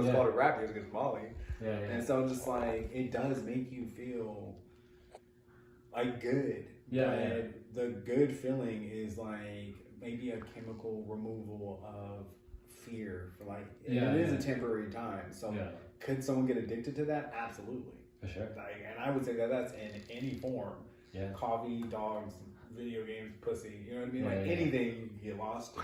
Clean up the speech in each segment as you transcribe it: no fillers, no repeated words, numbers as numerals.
was called a rap music, it's Molly. Yeah, yeah. And so just like, it does make you feel like good. Yeah, but yeah. the good feeling is like maybe a chemical removal of fear for like, it is a temporary time. So could someone get addicted to that? Absolutely. For sure. Like, and I would say that that's in any form. Yeah. Coffee, dogs, video games, pussy, you know what I mean? Like anything you can get lost in.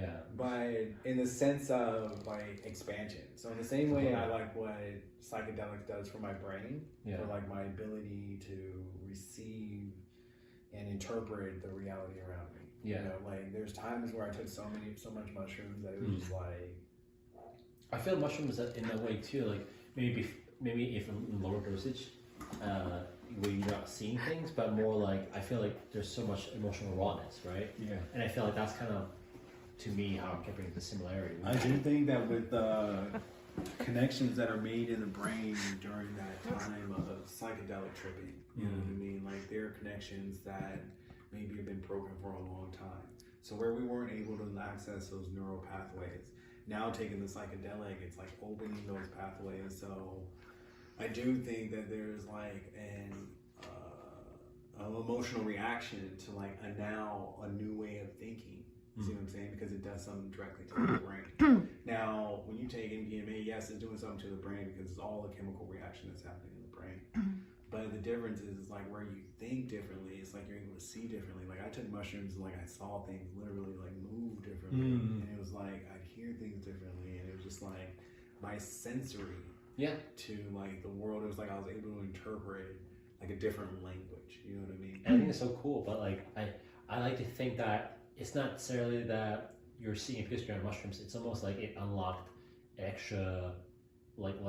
Yeah. But in the sense of like expansion. So in the same way I like what psychedelics does for my brain, for like my ability to receive and interpret the reality around me. Yeah. You know, like there's times where I took so much mushrooms that it was just like, I feel mushrooms in a way too, like maybe if in lower dosage, where you're not seeing things, but more like I feel like there's so much emotional rawness, right? Yeah. And I feel like that's kind of, to me, how I'm interpreting the similarity. I do think that with the connections that are made in the brain during that time of psychedelic tripping, you know what I mean? Like there are connections that maybe have been broken for a long time. So where we weren't able to access those neural pathways, now taking the psychedelic, it's like opening those pathways. So I do think that there's like an emotional reaction to like a new way of thinking. See what I'm saying? Because it does something directly to the brain. Now, when you take MDMA, yes, it's doing something to the brain because it's all a chemical reaction that's happening in the brain. But the difference is like where you think differently, it's like you're able to see differently. Like I took mushrooms and like I saw things literally like move differently. And it was like I'd hear things differently, and it was just like my sensory to like the world. It was like I was able to interpret like a different language. You know what I mean? And I think it's so cool, but like I like to think that it's not necessarily that you're seeing it because you're on mushrooms. It's almost like it unlocked extra, like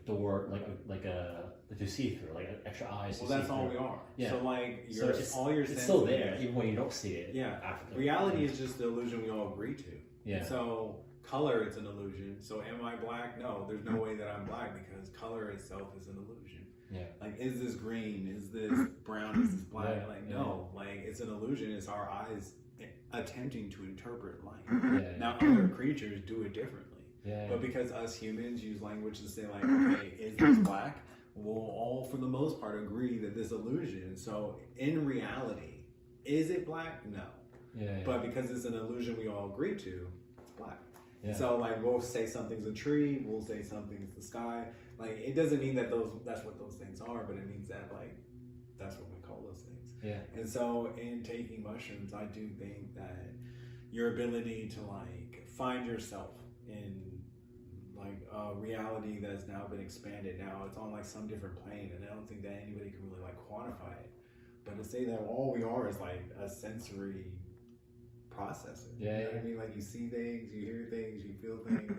door, like to see through, like extra eyes. Well, that's all we are. Yeah. So like all your senses, it's still there, even when you don't see it. Yeah. Reality is just the illusion we all agree to. Yeah. And so color, it's an illusion. So am I black? No, there's no way that I'm black because color itself is an illusion. Yeah. Like, is this green? Is this brown? Is this black? No. Like, it's an illusion. It's our eyes attempting to interpret light. Now, other creatures do it differently. But because us humans use language to say, like, okay, is this black? We'll all, for the most part, agree that this illusion. So, in reality, is it black? No. But because it's an illusion we all agree to, it's black. So, like, we'll say something's a tree, we'll say something's the sky. Like, it doesn't mean that that's what those things are, but it means that, like, that's what we call those things. And so, in taking mushrooms, I do think that your ability to, like, find yourself in, like, a reality that's now been expanded. Now, it's on, like, some different plane, and I don't think that anybody can really, like, quantify it. But to say that all we are is, like, a sensory processor. You know what I mean? Like you see things, you hear things, you feel things.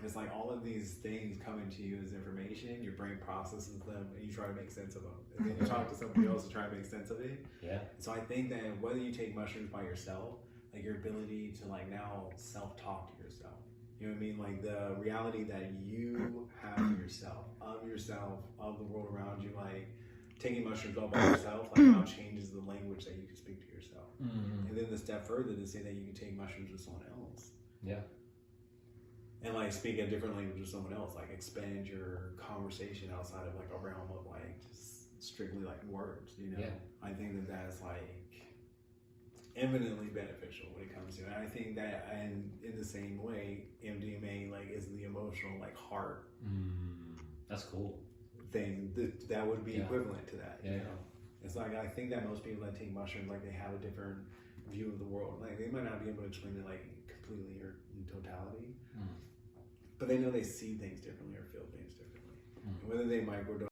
It's like all of these things coming to you as information, your brain processes them and you try to make sense of them. And then you talk to somebody else to try to make sense of it. So I think that whether you take mushrooms by yourself, like your ability to like now self-talk to yourself. You know what I mean? Like the reality that you have of yourself, of the world around you, like taking mushrooms all by yourself, like now changes the language that you can speak to yourself. And then the step further to say that you can take mushrooms with someone else. And like speak a different language with someone else, like expand your conversation outside of like a realm of like just strictly like words, you know? I think that that's like eminently beneficial when it comes to it. And I think that and in the same way, MDMA like is the emotional like heart. That's cool. Thing that would be equivalent to that. You know? It's like I think that most people that take mushrooms like they have a different view of the world. Like they might not be able to explain it like completely or in totality, but they know they see things differently or feel things differently. And whether they microdose